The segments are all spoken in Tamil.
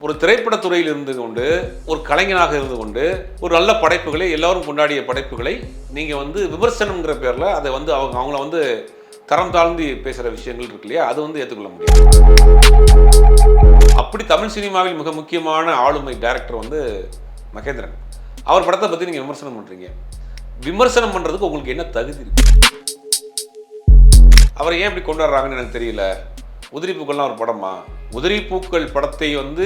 ஒரு திரைப்படத்துறையில் இருந்து கொண்டு ஒரு கலைஞனாக இருந்து கொண்டு ஒரு நல்ல படைப்புகளை எல்லாரும் கொண்டாடிய படைப்புகளை நீங்கள் வந்து விமர்சனம்ங்கிற பேரில் அதை வந்து அவங்கள வந்து தரம் தாழ்ந்து பேசுகிற விஷயங்கள் இருக்கு இல்லையா, அது வந்து ஏற்றுக்கொள்ள முடியாது. அப்படி தமிழ் சினிமாவில் மிக முக்கியமான ஆளுமை டைரக்டர் வந்து மகேந்திரன். அவர் படத்தை பற்றி நீங்கள் விமர்சனம் பண்ணுறீங்க. விமர்சனம் பண்ணுறதுக்கு உங்களுக்கு என்ன தகுதி இருக்கு? அவரை ஏன் இப்படி கொண்டாடுறாங்கன்னு எனக்கு தெரியல. உதிரி பூக்கள்லாம் ஒரு படமா? உதிரி பூக்கள் படத்தை வந்து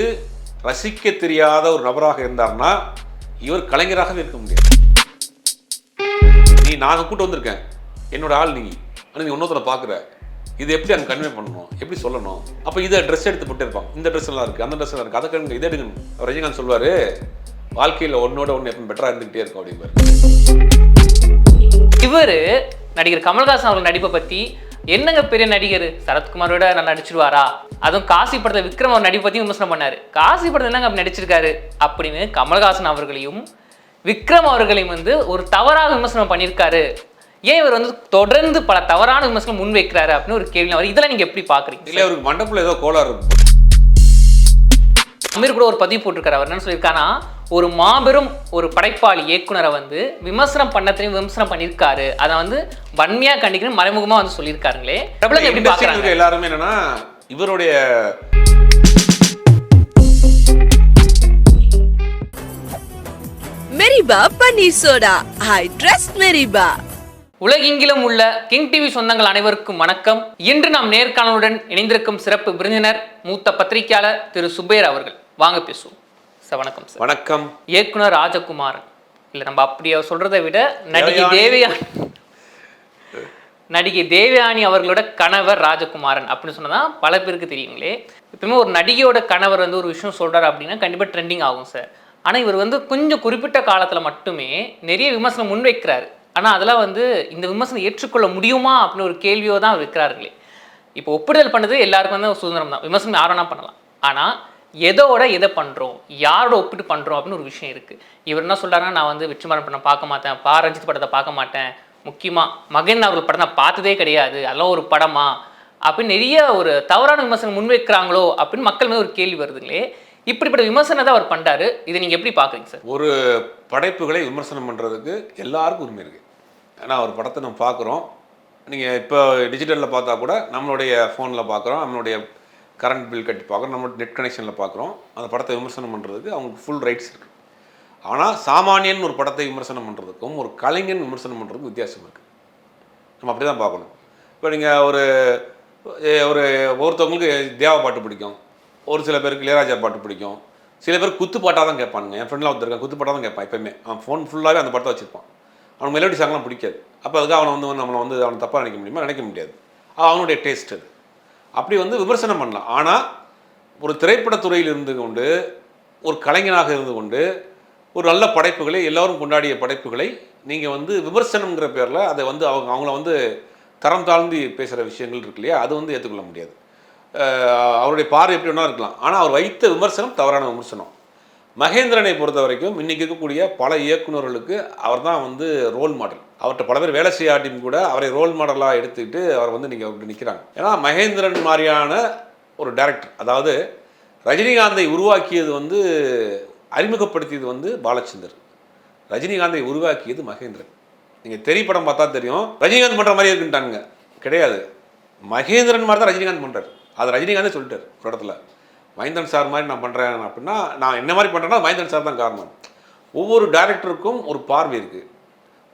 ரசிக்க தெரியாத ஒரு நபராக இருந்தார்னா இவர் கலைஞராகவே இருக்க முடியாது. நான் கூட்டு வந்திருக்கேன், என்னோட ஆள் நீ, ஆனால் நீ ஒன்னொருத்தரை பார்க்குற, இது எப்படி அங்கே கன்வே பண்ணணும், எப்படி சொல்லணும், அப்போ இதை ட்ரெஸ் எடுத்து போட்டு இருப்பாங்க, இந்த ட்ரெஸ் எல்லாம் இருக்குது, அந்த ட்ரெஸ் எல்லாம் இருக்குது, அதை கண்ணுங்க, இதை எடுக்கணும். ரஜினிகாந்த் சொல்வார், வாழ்க்கையில் ஒன்னோட ஒன்று எப்போ பெட்டராக இருந்துகிட்டே இருக்கும் அப்படிம்பாரு. இவர் நடிகர் கமல்ஹாசன் அவர்கள் நடிப்பை பற்றி என்னங்க பெரிய நடிகர், சரத்குமாரோட நல்லா நடிச்சிருவாரா, அதுவும் காசி படத்தில் விக்ரம் அவர் நடிப்பை பற்றியும் விமர்சனம் பண்ணார். காசி படத்தில் என்னங்க அப்படி நடிச்சிருக்காரு அப்படின்னு கமல்ஹாசன் அவர்களையும் விக்ரம் அவர்களையும் வந்து ஒரு தவறாக விமர்சனம் பண்ணியிருக்காரு. ஏன் இவர் வந்து தொடர்ந்து பல தவறான விமர்சனம் முன் வைக்கிறாரு அப்படின்னு ஒரு கேள்வி அவர். இதெல்லாம் நீங்கள் எப்படி பார்க்குறீங்க? இல்லை, அவருக்கு மண்டபத்தில் ஏதோ கோளாறு இருக்கும். அமீர் கூட ஒரு பதிவு போட்டிருக்காரு. அவர் என்ன சொல்லியிருக்காருன்னா, ஒரு மாபெரும் ஒரு படைப்பாளி இயக்குனரை வந்து விமர்சனம் பண்ணத்தையும் விமர்சனம் பண்ணியிருக்காரு, அதை வந்து வன்மையாக கண்டிக்கணும் மறைமுகமாக வந்து சொல்லியிருக்காருங்களே. பிரபலம் எப்படி பார்க்குறாங்க எல்லாருமே? என்னன்னா இவருடைய மெரிபா பன்னீர் சோடா, ஐ ட்ரஸ்ட் மெரிபா. உலகெங்கிலும் உள்ள கிங் டிவி சொந்தங்கள் அனைவருக்கும் வணக்கம். இன்று நாம் நேர்காணலுடன் இணைந்திருக்கும் சிறப்பு விருந்தினர் மூத்த பத்திரிகையாளர் திரு சுபேர் அவர்கள். வாங்க பேசுவோம் சார். வணக்கம் சார். வணக்கம். இயக்குனர் ராஜகுமாரன், இல்லை நம்ம அப்படியே சொல்றதை விட நடிகை தேவயானி அவர்களோட கணவர் ராஜகுமாரன் அப்படின்னு சொன்னதான் பல பேருக்கு தெரியுங்களே. எப்பவுமே ஒரு நடிகையோட கணவர் வந்து ஒரு விஷயம் சொல்றாரு அப்படின்னா கண்டிப்பாக ட்ரெண்டிங் ஆகும் சார். ஆனால் இவர் வந்து கொஞ்சம் குறிப்பிட்ட காலத்தில் மட்டுமே நிறைய விமர்சனம் முன்வைக்கிறாரு. ஆனால் அதெல்லாம் வந்து இந்த விமர்சனம் ஏற்றுக்கொள்ள முடியுமா அப்படின்னு ஒரு கேள்வியோ தான் அவர் வைக்கிறார்களே. இப்போ ஒப்பிடுதல் பண்ணது எல்லாருக்கும் வந்து சுதந்திரம் தான், விமர்சனம் யாரோனா பண்ணலாம். ஆனால் எதோட எதை பண்ணுறோம், யாரோட ஒப்பிட்டு பண்ணுறோம் அப்படின்னு ஒரு விஷயம் இருக்குது. இவர் என்ன சொல்கிறாருன்னா, நான் வந்து வெற்றிமாறன் படம் பார்க்க மாட்டேன், ரஞ்சித் படத்தை பார்க்க மாட்டேன், முக்கியமாக மகன் அவர்கள் படம் நான் பார்த்ததே கிடையாது, அதெல்லாம் ஒரு படமா அப்படின்னு நிறைய ஒரு தவறான விமர்சனம் முன்வைக்கிறாங்களோ அப்படின்னு மக்கள் மேலே ஒரு கேள்வி வருதுங்களே. இப்படிப்பட்ட விமர்சனத்தை அவர் பண்ணுறாரு. இதை நீங்கள் எப்படி பார்க்குறீங்க சார்? ஒரு படைப்புகளை விமர்சனம் பண்ணுறதுக்கு எல்லாருக்கும் உரிமை இருக்குது. ஏன்னா ஒரு படத்தை நம்ம பார்க்குறோம், நீங்கள் இப்போ டிஜிட்டலில் பார்த்தா கூட நம்மளுடைய ஃபோனில் பார்க்குறோம், நம்மளுடைய கரண்ட் பில் கட்டி பார்க்குறோம், நம்மளோட நெட் கனெக்ஷனில் பார்க்குறோம். அந்த படத்தை விமர்சனம் பண்ணுறதுக்கு அவங்களுக்கு ஃபுல் ரைட்ஸ் இருக்குது. ஆனால் சாமானியன் ஒரு படத்தை விமர்சனம் பண்ணுறதுக்கும் ஒரு கலைஞன் விமர்சனம் பண்ணுறதுக்கும் வித்தியாசம் இருக்குது. நம்ம அப்படி தான் பார்க்கணும். இப்போ நீங்கள் ஒருத்தவங்களுக்கு தேவா பாட்டு பிடிக்கும், ஒரு சில பேருக்கு இளையராஜா பாட்டு பிடிக்கும், சில பேர் குத்து பாட்டாக தான் கேட்பானுங்க. என் ஃப்ரெண்ட்லாம் ஒருத்தருக்கான், குத்து பாட்டாக தான் கேட்பான். எப்போயுமே அவன் ஃபோன் ஃபுல்லாகவே அந்த படத்தை வச்சுருப்பான். அவனுக்கு மெலோடி சாங்லாம் பிடிக்காது. அப்போ அதுக்கு அவனை தப்பாக நினைக்க முடியுமா? நினைக்க முடியாது. அவனுடைய டேஸ்ட் அது. அப்படி வந்து விமர்சனம் பண்ணலாம். ஆனால் ஒரு திரைப்படத்துறையில் இருந்து கொண்டு ஒரு கலைஞனாக இருந்து கொண்டு ஒரு நல்ல படைப்புகளை எல்லாரும் கொண்டாடிய படைப்புகளை நீங்கள் வந்து விமர்சனம்ங்கிற பேரில் அதை வந்து அவங்கள வந்து தரம் தாழ்ந்து பேசுகிற விஷயங்கள் இருக்கு இல்லையா, அது வந்து ஏற்றுக்கொள்ள முடியாது. அவருடைய பார்வை எப்படி வேணா இருக்கலாம். ஆனால் அவர் வைத்த விமர்சனம் தவறான விமர்சனம். மகேந்திரனை பொறுத்த வரைக்கும் இன்றைக்கி இருக்கக்கூடிய பல இயக்குநர்களுக்கு அவர் தான் வந்து ரோல் மாடல். அவர்கிட்ட பல பேர் வேலை செய்யாட்டியும் கூட அவரை ரோல் மாடலாக எடுத்துக்கிட்டு அவர் வந்து நீங்கள் அப்படி நிற்கிறாங்க. ஏன்னா மகேந்திரன் மாதிரியான ஒரு டைரக்டர், அதாவது ரஜினிகாந்தை உருவாக்கியது வந்து அறிமுகப்படுத்தியது வந்து பாலச்சந்தர், ரஜினிகாந்தை உருவாக்கியது மகேந்திரன். நீங்கள் திரைப்படம் பார்த்தா தெரியும், ரஜினிகாந்த் பண்ணுற மாதிரி இருக்குன்ட்டாங்க. கிடையாது, மகேந்திரன் மாதிரி தான் ரஜினிகாந்த் பண்ணுறாரு. அது ரஜினிகாந்தே சொல்லிட்டார் ஒரு இடத்துல, மைந்தன் சார் மாதிரி நான் பண்ணுறேன் அப்படின்னா, நான் என்ன மாதிரி பண்ணுறேன்னா மைந்தன் சார் தான் காரணம். ஒவ்வொரு டைரக்டருக்கும் ஒரு பார்வை இருக்குது.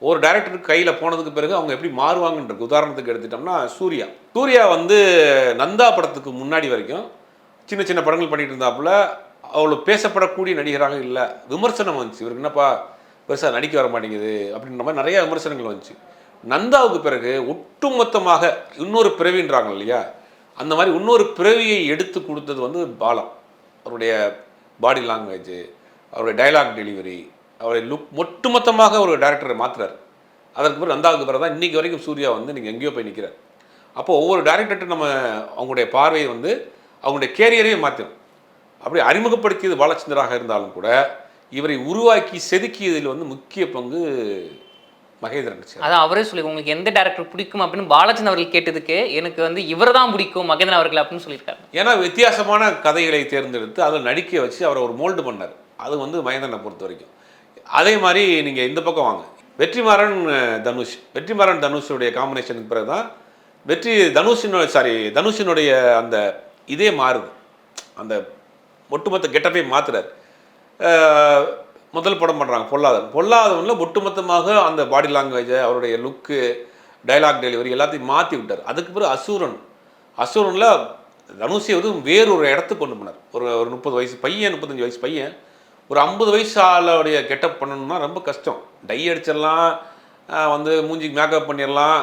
ஒவ்வொரு டைரக்டருக்கு கையில் போனதுக்கு பிறகு அவங்க எப்படி மாறுவாங்கன்றது. உதாரணத்துக்கு எடுத்துட்டோம்னா சூர்யா வந்து நந்தா படத்துக்கு முன்னாடி வரைக்கும் சின்ன சின்ன படங்கள் பண்ணிட்டு இருந்தாப்புல அவ்வளோ பேசப்படக்கூடிய நடிகராக இல்லை. விமர்சனம் வந்துச்சு, இவருக்கு என்னப்பா பெருசாக நடிக்க வர மாட்டேங்குது அப்படின்ற மாதிரி நிறைய விமர்சனங்கள் வந்துச்சு. நந்தாவுக்கு பிறகு ஒட்டுமொத்தமாக இன்னொரு பிறவின்றாங்க இல்லையா, அந்த மாதிரி இன்னொரு பிறவியை எடுத்து கொடுத்தது வந்து பாலா. அவருடைய பாடி லாங்குவேஜ், அவருடைய டைலாக் டெலிவரி, அவருடைய லுக், ஒட்டுமொத்தமாக ஒரு டைரக்டரை மாற்றுறாரு. அதற்கு பிறகு நந்தாவுக்கு பிறகு தான் இன்றைக்கி வரைக்கும் சூர்யா வந்து நீங்கள் எங்கேயோ போய் நிற்கிறார். அப்போது ஒவ்வொரு டைரக்டர்கிட்ட நம்ம அவங்களுடைய பார்வையை வந்து அவங்களுடைய கேரியரையே மாற்றிடும். அப்படி அறிமுகப்படுத்தியது பாலச்சந்தராக இருந்தாலும் கூட இவரை உருவாக்கி செதுக்கியதில் வந்து முக்கிய பங்கு மகேந்திரன் சார். அதான் அவரே சொல்லி உங்களுக்கு எந்த டேரக்டர் பிடிக்கும் அப்படின்னு பாலச்சந்திரன் அவர்கள் கேட்டதுக்கு எனக்கு வந்து இவர் தான் பிடிக்கும் மகேந்திரன் அவர்கள் அப்படின்னு சொல்லியிருக்காரு. ஏன்னா வித்தியாசமான கதைகளை தேர்ந்தெடுத்து அதில் நடிக்க வச்சு அவரை ஒரு மோல்டு பண்ணார். அது வந்து மகேந்திரனை பொறுத்த வரைக்கும். அதே மாதிரி நீங்கள் இந்த பக்கம் வாங்க, வெற்றிமாறன் தனுஷுடைய காம்பினேஷனுக்கு பிறகு தான் தனுஷினுடைய அந்த இதே மாறுது. அந்த ஒட்டுமொத்த கெட்டப்பை மாற்றுறார். முதல் படம் பண்ணுறாங்க பொல்லாதவனில் ஒட்டுமொத்தமாக அந்த பாடி லாங்குவேஜை, அவருடைய லுக்கு, டைலாக் டெலிவரி எல்லாத்தையும் மாற்றி விட்டார். அதுக்கு பிறகு அசுரனில் தனுஷை வந்து வேறொரு இடத்துக்கு கொண்டு போனார். ஒரு 30 வயசு பையன், 35 வயசு பையன் ஒரு 50 வயசு ஆளுடைய கெட்டப் பண்ணணும்னா ரொம்ப கஷ்டம். டை அடிச்சிடலாம், வந்து மூஞ்சிக்கு மேக்கப் பண்ணிடலாம்.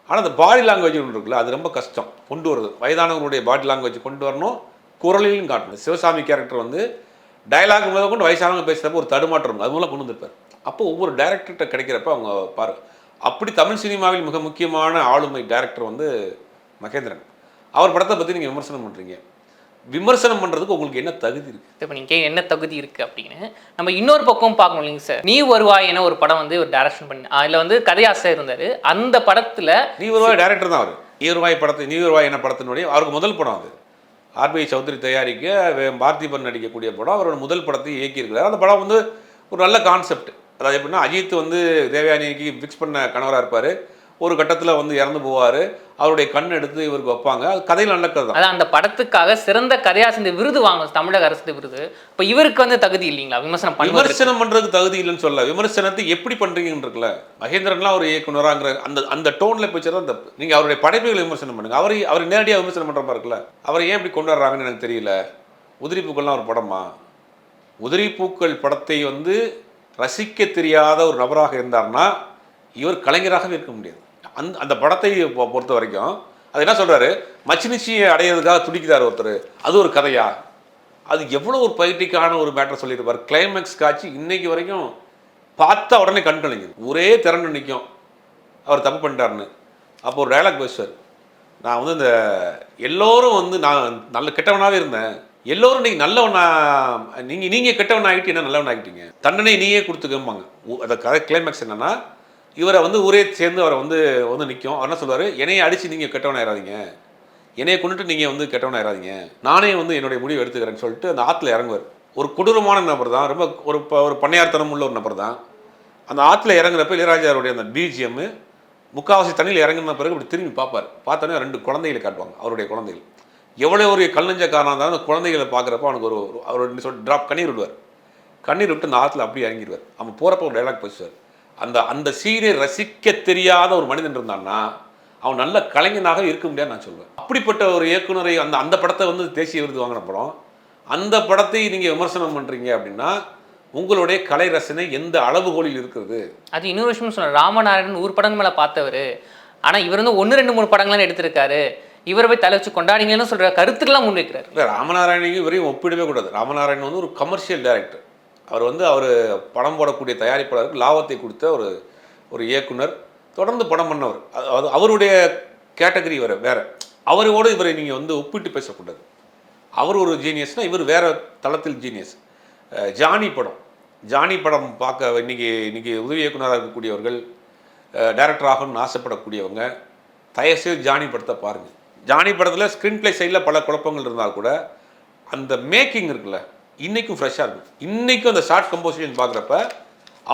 ஆனால் அந்த பாடி லாங்குவேஜ் ஒன்று இருக்குல்ல, அது ரொம்ப கஷ்டம் கொண்டு வருது. வயதானவங்களுடைய பாடி லாங்குவேஜ் கொண்டு வரணும், குரலையும் காட்டணும். சிவசாமி கேரக்டர் வந்து டயலாக் முதல் கொண்டு வயசானவங்க பேசுகிறப்ப ஒரு தடுமாற்றம் அது மூலம் கொண்டு வந்திருப்பார். அப்போ ஒவ்வொரு டைரக்டர்கிட்ட கிடைக்கிறப்ப அவங்க பாரு. அப்படி தமிழ் சினிமாவில் மிக முக்கியமான ஆளுமை டைரக்டர் வந்து மகேந்திரன். அவர் படத்தை பற்றி நீங்கள் விமர்சனம் பண்ணுறீங்க. விமர்சனம் பண்ணுறதுக்கு உங்களுக்கு என்ன தகுதி இருக்குது? இப்போ நீங்கள் என்ன தகுதி இருக்குது அப்படின்னு நம்ம இன்னொரு பக்கம் பார்க்கணும் இல்லைங்க சார். நீ வருவாய் என ஒரு படம் வந்து ஒரு டைரக்ஷன் பண்ணி அதில் வந்து கதையாசிரியர் இருந்தார். அந்த படத்தில் நீ வருவாய் டைரக்டர் தான் அவர். நீ வருவாய் என படத்தினுடைய அவருக்கு முதல் படம் அது. ஆர்பிஐ சௌத்ரி தயாரிக்க பார்த்திபன் நடிக்கக்கூடிய படம். அவரோட முதல் படத்தை இயக்கியிருக்கிறார். அந்த படம் வந்து ஒரு நல்ல கான்செப்ட். அதாவது எப்படின்னா, அஜித் வந்து தேவயானிக்கு ஃபிக்ஸ் பண்ண கணவராக இருப்பார். ஒரு கட்டத்தில் வந்து இறந்து போவார். அவருடைய கண் எடுத்து இவருக்கு வைப்பாங்க. அது கதையில் நல்ல கதை தான். அதான் அந்த படத்துக்காக சிறந்த கதையாசிரியர் விருது வாங்க தமிழக அரசு விருது. இப்போ இவருக்கு வந்து தகுதி இல்லைங்களா விமர்சனம் பண்ணுறதுக்கு? தகுதி இல்லைன்னு சொல்ல, விமர்சனத்தை எப்படி பண்ணுறீங்கன்னு இருக்குல்ல. மகேந்திரன்லாம் ஒரு இயக்குனராங்கிற அந்த டோனில் போய்ச்சா தான் தப்பு. நீங்கள் அவருடைய படைப்புகளை விமர்சனம் பண்ணுங்க. அவர் நேரடியாக விமர்சனம் பண்ணுற மாதிரி இருக்குல்ல. அவரை ஏன் இப்படி கொண்டு வர்றாங்கன்னு எனக்கு தெரியல. உதிரிப்பூக்கள்லாம் ஒரு படமா? உதிரிப்பூக்கள் படத்தை வந்து ரசிக்க தெரியாத ஒரு நபராக இருந்தார்னா இவர் கலைஞராகவே இருக்க முடியாது. அந்த படத்தை பொறுத்த வரைக்கும் அது என்ன சொல்கிறாரு, மச்சினிச்சியை அடையிறதுக்காக துடிக்கிறார் ஒருத்தர், அது ஒரு கதையா? அது எவ்வளோ ஒரு பயிற்சிக்கான ஒரு மேட்டர் சொல்லியிருப்பார். கிளைமேக்ஸ் காட்சி இன்னைக்கு வரைக்கும் பார்த்தா உடனே கண் கலைஞர் ஒரே திறன்னு நிற்கும் அவர் தப்பு பண்ணிட்டாருன்னு. அப்போ ஒரு டைலாக் பேசுவார், நான் வந்து இந்த எல்லோரும் வந்து நான் நல்ல கெட்டவனாகவே இருந்தேன், எல்லோரும் நீங்கள் நல்லவனா, நீங்கள் கெட்டவன் ஆகிட்டு என்ன நல்லவன் ஆகிட்டீங்க, தண்டனை நீயே கொடுத்துக்கம்பாங்க. அந்த கதை கிளைமேக்ஸ் என்னென்னா, இவரை வந்து ஊரே சேர்ந்து அவரை வந்து நிற்கும். அவர் என்ன சொல்லுவார், என்னையை அடித்து நீங்கள் கெட்டவனாயிராதீங்க, என்னையை கொண்டுட்டு நீங்கள் வந்து கெட்டவனாயிராதீங்க, நானே வந்து என்னுடைய முடிவு எடுத்துக்கிறேன்னு சொல்லிட்டு அந்த ஆற்றுல இறங்குவார். ஒரு கொடூரமான நபர் தான், ரொம்ப ஒரு பண்ணையார்த்தனம் உள்ள ஒரு நபர் தான். அந்த ஆற்றுல இறங்குறப்ப இளையராஜாவுடைய அந்த பிஜிஎம் முக்கால்வாசி தண்ணியில் இறங்குன பிறகு இப்படி திரும்பி பார்ப்பார். பார்த்தோன்னே 2 குழந்தைகளை காட்டுவாங்க. அவருடைய குழந்தைகள் எவ்வளோ ஒரு கல்லஞ்சக்காரனாக இருந்தாலும் அந்த குழந்தைகளை பார்க்குறப்ப அவனுக்கு அவர் ட்ராப் கண்ணீர் விடுவார். கண்ணீர் விட்டு அந்த ஆற்றுல அப்படியே இறங்கிடுவார். அவன் போகிறப்ப ஒரு டைலாக் பேசுவார், அந்த சீனை ரசிக்க தெரியாத ஒரு மனிதன் இருந்தான்னா அவன் நல்ல கலைஞனாக இருக்க முடியாதுன்னு நான் சொல்லுவேன். அப்படிப்பட்ட ஒரு இயக்குனரை அந்த படத்தை வந்து தேசிய விருது வாங்கின படம், அந்த படத்தை நீங்கள் விமர்சனம் பண்ணுறீங்க அப்படின்னா உங்களுடைய கலை ரசனை எந்த அளவுகோலில் இருக்கிறது? அது இன்னொரு விஷயம் சொன்னார், ராமநாராயணன் 100 படங்கள் மேலே பார்த்தவர், ஆனால் இவர் வந்து 1, 2, 3 படங்கள்லாம் எடுத்திருக்காரு, இவரை போய் தலை வச்சு கொண்டாடிங்கன்னு சொல்கிற கருத்துக்கெல்லாம் முன்வைக்கிறார். இல்லை, ராமநாராயணையும் இவரையும் ஒப்பிடவே கூடாது. ராமநாராயணன் வந்து ஒரு கமர்ஷியல் டைரக்டர். அவர் படம் போடக்கூடிய தயாரிப்பாளருக்கு லாபத்தை கொடுத்த ஒரு இயக்குனர், தொடர்ந்து படம் பண்ணவர். அது அவருடைய கேட்டகரி வேறு. அவரோடு இவரை நீங்கள் வந்து ஒப்பிட்டு பேசக்கூடாது. அவர் ஒரு ஜீனியஸ்னால் இவர் வேறு தளத்தில் ஜீனியஸ். ஜானி படம் பார்க்க இன்னைக்கு உதவி இயக்குனராக இருக்கக்கூடியவர்கள், டைரக்டர் ஆகணும்னு ஆசைப்படக்கூடியவங்க தயவுசெய்து ஜானி படத்தை பாருங்கள். ஜானி படத்தில் ஸ்க்ரீன் பிளே சைடில் பல குழப்பங்கள் இருந்தால் கூட அந்த மேக்கிங் இருக்குல்ல, இன்றைக்கும் ஃப்ரெஷ்ஷாக இருக்கும். இன்றைக்கும் அந்த ஷார்ட் கம்போசிஷன் பார்க்குறப்ப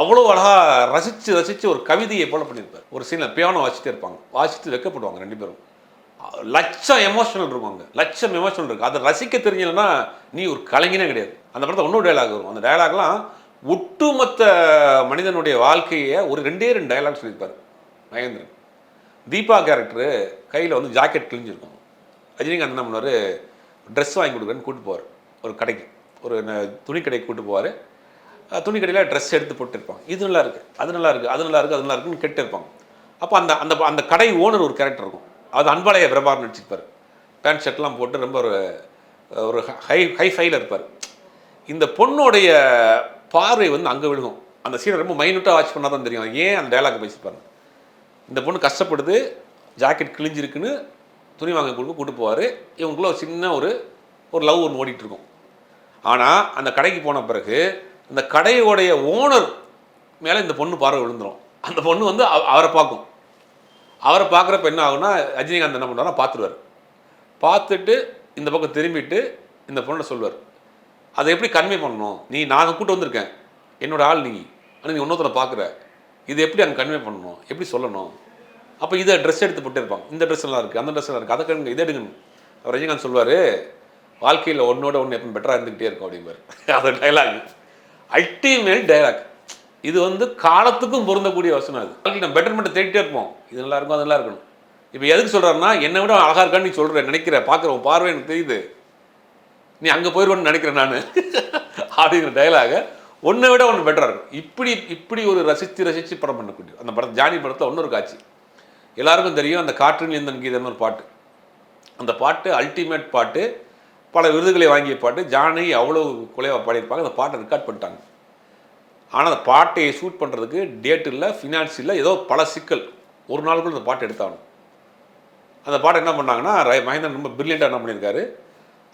அவ்வளோ அழகாக ரசித்து ஒரு கவிதையை போல பண்ணியிருப்பார். ஒரு சீனில் பியானோ வாசிச்சுட்டே இருப்பாங்க, வாசித்து வைக்கப்படுவாங்க 2 பேரும். லட்சம் எமோஷனல் இருக்கும், லட்சம் எமோஷனல் இருக்குது. அதை ரசிக்க தெரிஞ்சலன்னா நீ ஒரு கலைஞனே கிடையாது. அந்த படத்தில் இன்னொரு டைலாக் வரும். அந்த டைலாக்லாம் ஒட்டுமொத்த மனிதனுடைய வாழ்க்கையை ஒரு 2 டைலாக் சொல்லியிருப்பார் மகேந்திரன். தீபா கேரக்டரு கையில் வந்து ஜாக்கெட் கிழிஞ்சிருக்கும். ரஜினிகாந்த் என்ன பண்ணுவார், ட்ரெஸ் வாங்கி கொடுக்குறேன்னு கூப்பிட்டு போவார். ஒரு கடைக்கு, ஒரு துணி கடைக்கு கூப்பிட்டு போவார். துணி கடையில் ட்ரெஸ் எடுத்து போட்டுருப்பாங்க. இது நல்லா இருக்குது, அது நல்லா இருக்குது, அது நல்லா இருக்குது, அது நல்லா இருக்குன்னு கேட்டு இருப்பாங்க. அப்போ அந்த கடை ஓனர் ஒரு கேரக்டர் இருக்கும், அது அன்பாலய பிரபாகரன் நடிச்சிருப்பார். பேண்ட் ஷர்ட்லாம் போட்டு ரொம்ப ஒரு ஹைஃபைல இருப்பார். இந்த பொண்ணுடைய பார்வை வந்து அங்கே விழுகும். அந்த சீனை ரொம்ப மைனூட்டாக வாட்ச் பண்ணால் தான் தெரியும் ஏன் அந்த டைலாக் பேசிப்பாருங்க. இந்த பொண்ணு கஷ்டப்படுது, ஜாக்கெட் கிழிஞ்சிருக்குன்னு துணி வாங்க கூட்டு போவார். இவங்களுக்குள்ள ஒரு சின்ன ஒரு லவ் ஒன்று ஓடிட்டுருக்கும். ஆனால் அந்த கடைக்கு போன பிறகு அந்த கடையோடைய ஓனர் மேலே இந்த பொண்ணு பார்வை விழுந்துடும். அந்த பொண்ணு வந்து அவரை பார்க்கும். அவரை பார்க்குறப்ப என்ன ஆகும்னா ரஜினிகாந்த் என்ன பண்ணுவார்னா பார்த்துருவார். பார்த்துட்டு இந்த பக்கம் திரும்பிட்டு இந்த பொண்ணை சொல்லுவார், அதை எப்படி கன்வே பண்ணணும், நான் கூட்டு வந்திருக்கேன், என்னோட ஆள் நீ, ஆனால் நீ இன்னொருத்தரை பார்க்குற, இது எப்படி அங்கே கன்வே பண்ணணும், எப்படி சொல்லணும். அப்போ இதை ட்ரெஸ் எடுத்து போட்டு இருப்பாங்க, இந்த ட்ரெஸ் எல்லாம் இருக்குது, அந்த ட்ரெஸ் எல்லாம் இருக்குது, அதை கண்ணுங்க, இதை எடுக்கணும். அவர் ரஜினிகாந்த் சொல்லுவார், வாழ்க்கையில் ஒன்னோட ஒன்று எப்போ பெட்டராக இருந்துக்கிட்டே இருக்கும் அப்படிம்பார். அது டைலாக், அல்டிமேட் டைலாக். இது வந்து காலத்துக்கும் பொருந்தக்கூடிய வசனம். அது வாழ்க்கை நம்ம பெட்டர்மெண்ட்டை தேடிட்டே இருப்போம், இது நல்லா இருக்கும், அதெல்லாம் இருக்கணும். இப்போ எதுக்கு சொல்கிறாருன்னா, என்னை விட அழகாக இருக்கான்னு நீ சொல்கிற, நினைக்கிற, பார்க்குற, உன் பார்வை எனக்கு தெரியுது, நீ அங்கே போயிடுவேன்னு நினைக்கிறேன் நான் அப்படிங்கிற டைலாக ஒன்றை விட ஒன்று பெட்டராக இருக்கும். இப்படி ஒரு ரசித்து படம் பண்ணக்கூடிய அந்த படம் ஜானி படத்தில் இன்னொரு காட்சி எல்லாருக்கும் தெரியும். அந்த காற்றில் எந்தன் கீதம்னு ஒரு பாட்டு, அந்த பாட்டு அல்டிமேட் பாட்டு, பல விருதுகளை வாங்கிய பாட்டு. ஜானி அவ்வளோ குலைவாக பாடியிருப்பாங்க. அந்த பாட்டை ரெக்கார்ட் பண்ணிட்டாங்க. ஆனால் அந்த பாட்டை ஷூட் பண்ணுறதுக்கு டேட் இல்லை, ஃபினான்ஸ் இல்லை, ஏதோ பல சிக்கல். ஒரு நாளுக்குள்ள அந்த பாட்டு எடுத்தாகணும். அந்த பாட்டை என்ன பண்ணாங்கன்னா, மகேந்திரன் ரொம்ப பிரில்லியண்ட்டாக என்ன பண்ணியிருக்காரு,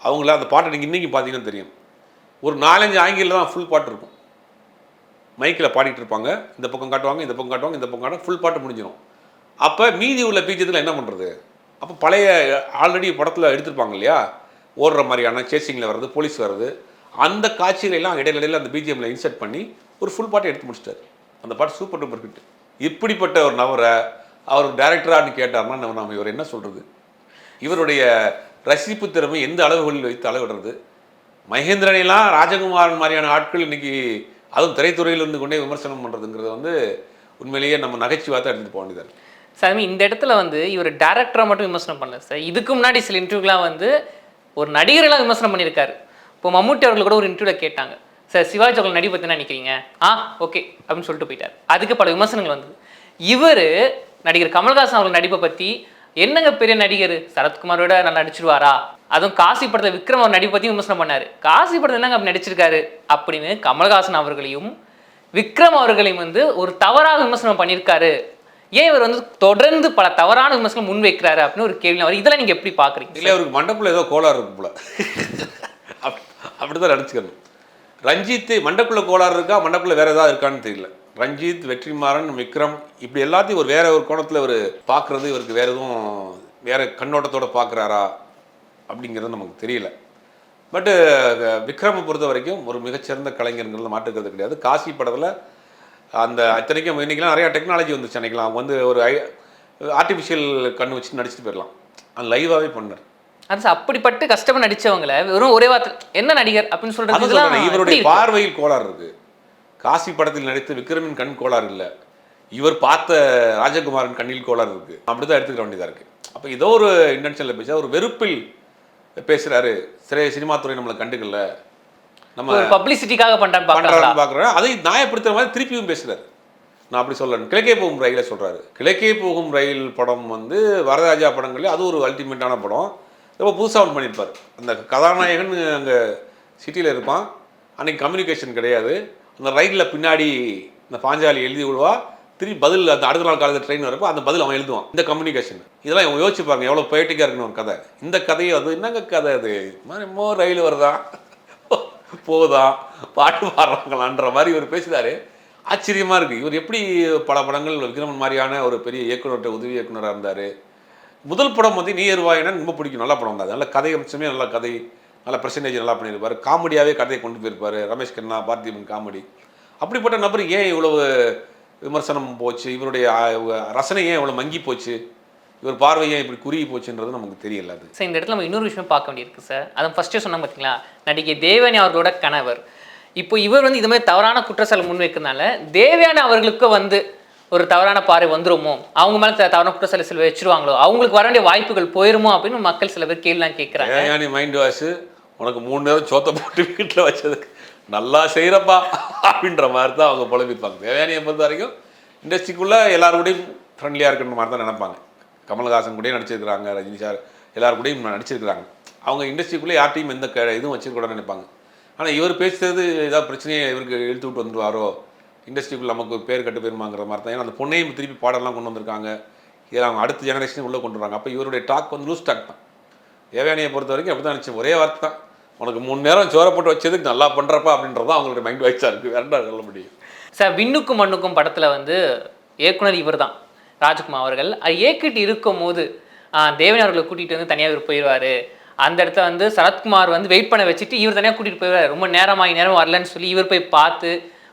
அவங்கள அந்த பாட்டை நீங்கள் இன்றைக்கி பார்த்தீங்கன்னா தெரியும், ஒரு 4-5 ஆங்கிளில் தான் ஃபுல் பாட்டு இருக்கும். மைக்கில் பாடிட்டு இருப்பாங்க, இந்த பக்கம் காட்டுவாங்க, இந்த பக்கம் காட்டுவாங்க, இந்த பக்கம் காட்டுவாங்க, ஃபுல் பாட்டு முடிஞ்சிடும். அப்போ மீதி உள்ள பீஜத்தில் என்ன பண்ணுறது? அப்போ பழைய ஆல்ரெடி படத்தில் எடுத்திருப்பாங்க இல்லையா, ஓடுற மாதிரியான சேசிங்கில் வர்றது, போலீஸ் வர்றது, அந்த காட்சிகளெல்லாம் இடையில அந்த பிஜிஎம்மில் இன்சர்ட் பண்ணி ஒரு ஃபுல் பாட்டை எடுத்து முடிச்சிட்டார். அந்த பாட்டு சூப்பர் டூப்பர் ஹிட். இப்படிப்பட்ட ஒரு நபரை அவர் டைரக்டரான்னு கேட்டார்னா நம்ம இவர் என்ன சொல்கிறது? இவருடைய ரசிப்பு திறமை எந்த அளவுகளில் வைத்து அளவிடுறது? மகேந்திரனையெல்லாம் ராஜகுமாரன் மாதிரியான ஆட்கள் இன்றைக்கி அதுவும் திரைத்துறையில் இருந்து கொண்டே விமர்சனம் பண்ணுறதுங்கிறது வந்து உண்மையிலேயே நம்ம நகைச்சுவாக தான் எடுத்துகிட்டு போக வேண்டியதாக இருக்குது. சாமி, இந்த இடத்துல வந்து இவர் டேரக்டரை மட்டும் விமர்சனம் பண்ணல சார். இதுக்கு முன்னாடி சில இன்டர்வியூலாம் வந்து ஒரு நடிகரெல்லாம் விமர்சனம் பண்ணியிருக்காரு. இப்போ மம்முட்டி அவர்கள் கூட ஒரு இன்டர்வியூவில் கேட்டாங்க, சார் சிவாஜி அவர்கள் நடிப்பு பற்றி என்ன நினைக்கிறீங்க, ஓகே அப்படின்னு சொல்லிட்டு போயிட்டார். அதுக்கு பல விமர்சனங்கள் வந்தது. இவர் நடிகர் கமல்ஹாசன் அவர்கள் நடிப்பை பற்றி, என்னங்க பெரிய நடிகர், சரத்குமாரோட நல்லா நடிச்சிருவாரா, அதுவும் காசி படத்தில் விக்ரம் அவர் நடிப்பை பற்றி விமர்சனம் பண்ணார். காசி படத்தில் என்னங்க அப்படி நடிச்சிருக்காரு அப்படின்னு கமல்ஹாசன் அவர்களையும் விக்ரம் அவர்களையும் வந்து ஒரு தவறாக விமர்சனம் பண்ணியிருக்காரு. ஏன் இவர் வந்து தொடர்ந்து பல தவறான விமர்சனம் முன்வைக்கிறாரு அப்படின்னு ஒரு கேள்வி வரும். இதெல்லாம் நீங்கள் எப்படி பார்க்குறீங்க? இல்லை, அவருக்கு மண்டக்குள்ள ஏதோ கோளாறு இருக்கு போல, அப்படி தான் நினச்சிக்கணும். ரஞ்சித் மண்டக்குள்ள கோளாறு இருக்கா, மண்டக்குள்ள வேறு ஏதாவது இருக்கான்னு தெரியல. ரஞ்சித், வெற்றிமாறன், விக்ரம் இப்படி எல்லாத்தையும் ஒரு வேற ஒரு கோணத்தில் இவர் பார்க்குறது, இவருக்கு வேறு எதுவும் வேறு கண்ணோட்டத்தோடு பார்க்குறாரா அப்படிங்கிறது நமக்கு தெரியல. பட்டு விக்ரமை பொறுத்த வரைக்கும் ஒரு மிகச்சிறந்த கலைஞர்கள் மாற்றுக்கிறது கிடையாது. காசி படத்தில் அந்த இத்தனைக்கும் இன்றைக்கெலாம் நிறையா டெக்னாலஜி வந்துச்சு. அன்றைக்கெலாம் அவங்க வந்து ஒரு ஆர்டிஃபிஷியல் கண்ணு வச்சு நடிச்சுட்டு போயிடலாம். அது லைவாகவே பண்ணார். அது அப்படிப்பட்டு கஷ்டப்பட்டு நடித்தவங்களை வெறும் ஒரே வார்த்தை என்ன நடிகர் அப்படின்னு சொல்கிறது. இவருடைய பார்வையில் கோளாறு இருக்குது. காசி படத்தில் நடித்த விக்ரமின் கண் கோளாறு இல்லை, இவர் பார்த்த ராஜகுமாரன் கண்ணில் கோளாறு இருக்குது. அப்படி தான் எடுத்துக்கிற வேண்டியதாக இருக்குது. அப்போ ஏதோ ஒரு இன்டென்ஷனில் பேச ஒரு வெறுப்பில் பேசுகிறாரு. சினிமா துறை நம்மளை கண்டுக்கல, நம்ம பப்ளிசிட்டிக்காக பண்ணுறான்னு பார்க்குறேன். அதை நியாயப்படுத்துகிற மாதிரி திருப்பியும் பேசுகிறார். நான் அப்படி சொல்லணும். கிழக்கே போகும் ரயிலை சொல்கிறாரு. கிழக்கே போகும் ரயில் படம் வந்து வரதராஜா படங்களே அது ஒரு அல்டிமேட்டான படம். ரொம்ப புதுசாக ஒன்று பண்ணியிருப்பார். அந்த கதாநாயகன் அங்கே சிட்டியில் இருப்பான், அன்றைக்கி கம்யூனிகேஷன் கிடையாது. அந்த ரயிலில் பின்னாடி இந்த பாஞ்சாலி எழுதி விடுவா, திருப்பி பதில் அந்த அடுத்த நாள் காலத்தில் ட்ரெயின் வரப்போ அந்த பதில் அவன் எழுதுவான். இந்த கம்யூனிகேஷன் இதெல்லாம் இவங்க யோசிச்சுப்பாங்க எவ்வளோ பொயட்டிக்காக இருக்குன்னு ஒரு கதை. இந்த கதையை அது என்னங்க கதை, அது மாதிரி ரயில் வருதா போகுதா பாட்டு பாடுறாங்களான்ற மாதிரி இவர் பேசுகிறாரு. ஆச்சரியமாக இருக்குது. இவர் எப்படி பல படங்கள் விக்ரமன் மாதிரியான ஒரு பெரிய இயக்குநர்கிட்ட உதவி இயக்குனராக இருந்தார். முதல் படம் வந்து நீர்வாயினா ரொம்ப பிடிக்கும், நல்ல படம் தான். நல்ல கதை அம்சமே, நல்ல கதை, நல்ல பர்சன்டேஜ் நல்லா பண்ணியிருப்பார். காமெடியாகவே கதையை கொண்டு போயிருப்பார். ரமேஷ் கண்ணா, பார்த்திபன் காமெடி. அப்படிப்பட்ட நபர் ஏன் இவ்வளவு விமர்சனம் போச்சு, இவருடைய ரசனை ஏன் இவ்வளோ மங்கி போச்சு, இவர் பார்வை ஏன் இப்படி குறுகி போச்சுன்றது நமக்கு தெரியல. அது சார் இந்த இடத்துல நம்ம இன்னொரு விஷயம் பார்க்க வேண்டியிருக்கு சார். அதை ஃபஸ்ட்டே சொன்னாங்க பார்த்தீங்களா, நடிகை தேவயானி அவர்களோட கணவர். இப்போ இவர் வந்து இது மாதிரி தவறான குற்றச்சாட்டு முன்வைக்கிறதுனால தேவயானி அவர்களுக்கு வந்து ஒரு தவறான பார்வை வந்துருமோ, அவங்க மேலே தவறான குற்றச்சாட்டு சில வச்சிருவாங்களோ, அவங்களுக்கு வர வேண்டிய வாய்ப்புகள் போயிருமோ அப்படின்னு மக்கள் சில பேர் கேள்விலாம் கேட்குறாங்க. தேவயானி மைண்ட் வாஷ், உனக்கு 3 நேரம் சோத்தை போட்டு வீட்டில் வச்சதுக்கு நல்லா செய்கிறப்பா அப்படின்ற மாதிரி தான் அவங்க புலம்பிப்பாங்க. தேவயானியை பொறுத்த வரைக்கும் இண்டஸ்ட்ரிக்குள்ளே எல்லாருக்கூடையும் ஃப்ரெண்ட்லியாக இருக்குன்ற மாதிரி தான் நினைப்பாங்க. கமல்ஹாசன் கூடயும் நடிச்சிருக்கிறாங்க, ரஜினி சார் எல்லாருக்கூடையும் நடிச்சிருக்கிறாங்க. அவங்க இண்டஸ்ட்ரிக்குள்ளே யார்ட்டையும் எந்த இதுவும் வச்சுக்கூடாதுன்னு நினைப்பாங்க. ஆனால் இவர் பேசுகிறது ஏதாவது பிரச்சனையை இவருக்கு இழுத்து விட்டு வந்துடுவாரோ, இண்டஸ்ட்ரிக்குள்ளே நமக்கு பேர் கட்டு போயிருமாங்கிற மாதிரி தான். ஏன்னா அந்த பொண்ணையும் திருப்பி பாடலாம் கொண்டு வந்திருக்காங்க. இதில் அவங்க அடுத்த ஜெனரேஷன் உள்ளே கொண்டு வராங்க. அப்போ இவருடைய டாக் வந்து லூஸ் டாக் தான். தேவயானியை பொறுத்த வரைக்கும் அப்படி தான் நினச்சேன். ஒரே வார்த்தை தான், உனக்கு 3 நேரம் சோற போட்டு வச்சதுக்கு நல்லா பண்ணுறப்பா அப்படின்றது தான் அவங்களுடைய மைண்ட் வாய்ஸாக இருக்குது. வேறண்டா சொல்ல முடியும் சார். விண்ணுக்கும் மண்ணுக்கும் படத்தில் வந்து இயக்குனர் இவர் தான் ராஜ்குமார் அவர்கள். அது இயக்கிட்டு இருக்கும் போது தேவயானி அவர்களை கூட்டிகிட்டு வந்து தனியாக இவர் போயிடுவார். அந்த இடத்துல வந்து சரத்குமார் வந்து வெயிட் பண்ண வச்சுட்டு இவர் தனியாக கூட்டிகிட்டு போயிடுவார். ரொம்ப நேரம் வரலன்னு சொல்லி இவர் போய் பார்த்து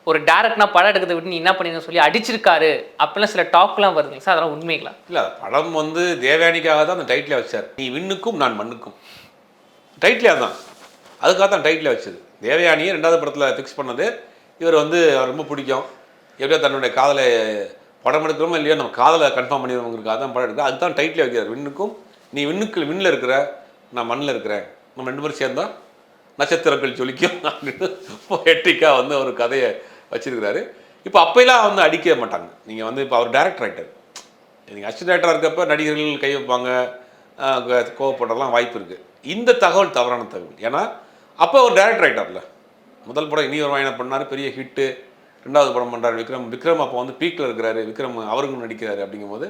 ஒரு டேரக்ட்னா படம் எடுக்கிறத விட்டு நீ என்ன பண்ணிருன்னு சொல்லி அடிச்சிருக்காரு அப்படிலாம் சில டாக்லாம் வருதுங்க சார், அதெல்லாம் உண்மைங்களா? இல்லை, படம் வந்து தேவயானிக்காக தான் அந்த டைட்டிலே வச்சார். நீ விண்ணுக்கும் நான் மண்ணுக்கும் டைட்டிலே அதுதான், அதுக்காக தான் டைட்டிலே வச்சது. தேவயானியை 2வது படத்தில் ஃபிக்ஸ் பண்ணது இவர் வந்து ரொம்ப பிடிக்கும். எப்படியோ தன்னுடைய காதலை படம் எடுக்கிறோமோ இல்லையோ நம்ம காதலை கன்ஃபார்ம் பண்ணிடுவோங்கிறதுக்காக தான் படம் எடுക്കുക. அதுதான் டைட்டிலே வைக்கிறார். விண்ணுக்கும் நீ விண்ணில் இருக்கிற நான் மண்ணில் இருக்கிறேன், நம்ம 2 பேரும் சேர்ந்தா நட்சத்திரங்கள் ஜொலிக்கும் அப்படின்னு பொயட்டிக்காக வந்து ஒரு கதையை வச்சிருக்கிறாரு. இப்போ அப்போலாம் வந்து அடிக்க மாட்டாங்க. நீங்கள் வந்து இப்போ அவர் டைரக்டர் ஆகிட்டார். நீங்கள் அசிஸ்டன்ட் டைரக்டராக இருக்கப்போ நடிகர்கள் கை வைப்பாங்க, கோவப்படலாம் வாய்ப்பு இருக்குது. இந்த தகவல் தவறான தகவல். ஏன்னா அப்போ அவர் டைரக்டர் ஆகிட்டார்ல. முதல் படம் இனி ஒரு வாயினை பண்ணார், பெரிய ஹிட்டு. 2வது படம் பண்ணுறாரு விக்ரம் அப்போ வந்து பீக்கில் இருக்கிறாரு, விக்ரம் அவருக்கும் நடிக்கிறாரு. அப்படிங்கும்போது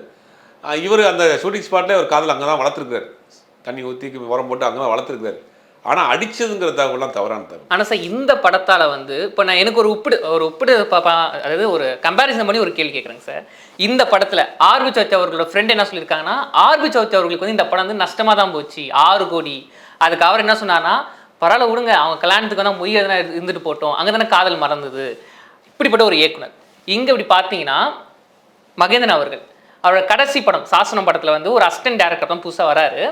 இவர் அந்த ஷூட்டிங் ஸ்பாட்லேயே ஒரு காதல் அங்கே தான் வளர்த்துருக்காரு, தண்ணி ஊற்றி உரம் போட்டு அங்கே தான் வளர்த்துருக்காரு. ஆனால் அடிச்சதுங்கிற தகவலாம் தவறான தகவல். ஆனால் சார் இந்த படத்தால் வந்து இப்போ நான் எனக்கு ஒரு ஒப்பிடு அதாவது ஒரு கம்பேரிசன் பண்ணி ஒரு கேள்வி கேட்குறேங்க சார். இந்த படத்தில் ஆர்பி சௌத்ரி அவர்களோட ஃப்ரெண்ட் என்ன சொல்லியிருக்காங்கன்னா, ஆர்பி சௌத்ரி அவர்களுக்கு வந்து இந்த படம் வந்து நஷ்டமாக தான் போச்சு, 6 கோடி. அதுக்கு அவர் என்ன சொன்னார்னா, பரவாயில்ல விடுங்க, அவங்க கல்யாணத்துக்கு வந்து மொய் எதனா இருந்துட்டு போட்டோம், அங்கே தானே காதல் மறந்தது. இப்படிப்பட்ட ஒரு இயக்குனர். இங்கே இப்படி பார்த்தீங்கன்னா மகேந்திரன் அவர்கள் அவரோட கடைசி படம் சாசனம் படத்தில் வந்து ஒரு அசிஸ்டன்ட் டைரக்டர் தான் புதுசாக வராரு.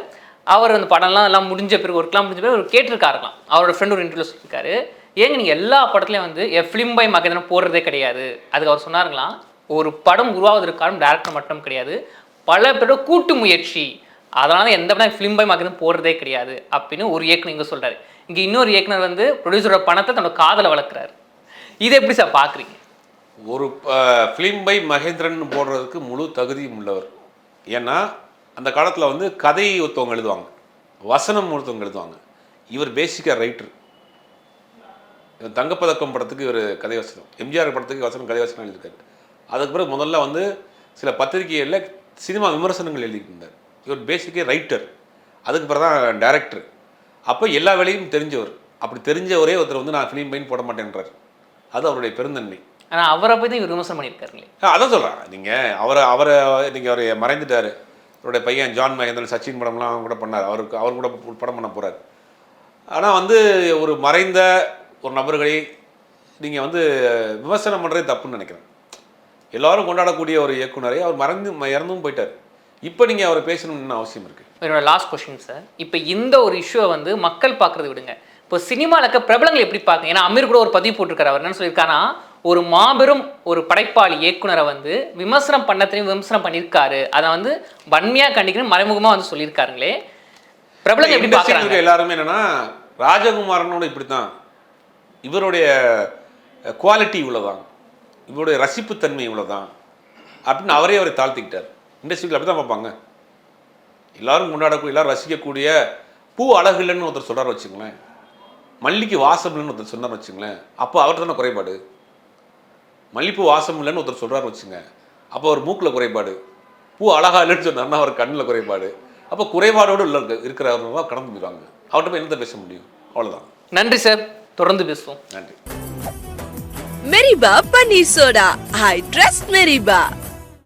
அவர் அந்த படம்லாம் எல்லாம் முடிஞ்ச பிறகு ஒர்க்லாம் முடிஞ்ச பிறகு அவர் கேட்டிருக்காருலாம். அவரோட ஃப்ரெண்ட் ஒரு இன்டர்வியூ சொல்லியிருக்காரு, ஏங்க நீங்கள் எல்லா படத்துலையும் வந்து ஃபிலிம் பை மகேந்திரன் போடுறதே கிடையாது. அதுக்கு அவர் சொன்னாருங்களாம், ஒரு படம் உருவாவதற்கு காரணம் டேரக்டர் மட்டும் கிடையாது, பல பேரோட கூட்டு முயற்சி, அதனால எந்த படம் ஃபிலிம் பை மகேந்திரன் போடுறதே கிடையாது அப்படின்னு ஒரு இயக்குனர் இங்கே சொல்கிறாரு. இங்கே இன்னொரு இயக்குனர் வந்து ப்ரொடியூசரோட பணத்தை தன்னோட காதலை வளர்க்குறாரு. இதை எப்படி சார் பார்க்குறீங்க? ஒரு ஃபிலிம் பை மகேந்திரன் போடுறதுக்கு முழு தகுதியும் உள்ளவர். ஏன்னா அந்த காலத்தில் வந்து கதை ஒருத்தவங்க எழுதுவாங்க, வசனம் ஒருத்தவங்க எழுதுவாங்க. இவர் பேசிக்காக ரைட்டர். தங்கப்பதக்கம் படத்துக்கு இவர் கதை வசனம், எம்ஜிஆர் படத்துக்கு வசனம் கதை வசனம் எழுதியிருக்காரு. அதுக்கு பிறகு முதல்ல வந்து சில பத்திரிகைகளில் சினிமா விமர்சனங்கள் எழுதிட்டு இருந்தார். இவர் பேசிக்கே ரைட்டர், அதுக்கு பிறகு தான் டைரக்டர். அப்போ எல்லா வேலையும் தெரிஞ்சவர். அப்படி தெரிஞ்ச ஒரே ஒருத்தர் வந்து நான் ஃபிலிம் பைன் போட மாட்டேன்றார். அது அவருடைய பெருந்தன்மை. ஆனால் அவரை பற்றி இவர் விமர்சனம் பண்ணியிருக்காருங்களே. அதான் சொல்கிறேன். நீங்கள் அவரை நீங்கள் அவர் மறைந்துட்டார். அவருடைய பையன் ஜான் மகேந்திரன் சச்சின் படம்லாம் அவங்க கூட பண்ணார். அவர் கூட படம் பண்ண போகிறார். ஆனால் வந்து ஒரு மறைந்த ஒரு நபர்களை நீங்கள் வந்து விமர்சனம் பண்ணுறதே தப்புன்னு நினைக்கிறேன். எல்லோரும் கொண்டாடக்கூடிய ஒரு இயக்குனரை அவர் இறந்தும் போயிட்டார். இப்போ நீங்கள் அவரை பேசணும்னு அவசியம் இருக்குது. என்னோட லாஸ்ட் கொஸ்டின் சார், இப்போ இந்த ஒரு இஷ்யூவை வந்து மக்கள் பார்க்குறது விடுங்க, இப்போ சினிமாவில் இருக்க பிரபலங்கள் எப்படி பார்க்குங்க? ஏன்னா அமீர் கூட ஒரு பதிவு போட்டிருக்காரு. அவர் என்ன சொல்லியிருக்காருன்னா, ஒரு மாபெரும் ஒரு படைப்பாளி இயக்குனரை வந்து விமர்சனம் பண்ணத்தையும் விமர்சனம் பண்ணியிருக்காரு, அதை வந்து வன்மையாக கண்டிக்கணும் மறைமுகமாக வந்து சொல்லியிருக்காருங்களே. பிரபலங்கள் எப்படி பார்க்குறாங்க? எல்லாருமே என்னன்னா, ராஜகுமாரனோட இப்படி தான், இவருடைய குவாலிட்டி இவ்வளோதான், இவருடைய ரசிப்புத்தன்மை இவ்வளோதான் அப்படின்னு அவரை தாழ்த்திக்கிட்டார். இண்டஸ்ட்ரியில் அப்படி தான் பார்ப்பாங்க. எல்லாரும் கொண்டாடக்கூடிய, எல்லாரும் ரசிக்கக்கூடிய பூ அழகு இல்லைன்னு ஒருத்தர் சொல்கிறார் வச்சுங்களேன், மல்லிக்கு வாசம் இல்லைன்னு ஒருத்தர் சொன்னார் வச்சுங்களேன், அப்போ அவர்கிட்ட தானே குறைபாடு. மல்லிப்பூ வாசம் இல்லைன்னு ஒருத்தர் சொல்கிறார் வச்சுங்க, அப்போ அவர் மூக்கில் குறைபாடு. பூ அழகா இல்லைன்னு சொன்னார்னா அவர் கண்ணில் குறைபாடு. அப்போ குறைபாடோடு இருக்கிறவங்க தான் கடந்து போயிடுவாங்க. அவர்கிட்ட போய் என்னத்தை பேச முடியும்? அவ்வளோதான். நன்றி சார், தொடர்ந்து பேசுவோம். நன்றி. மெரிபா பன்னீர் சோடா, ஐ ட்ரஸ்ட் மெரிபா.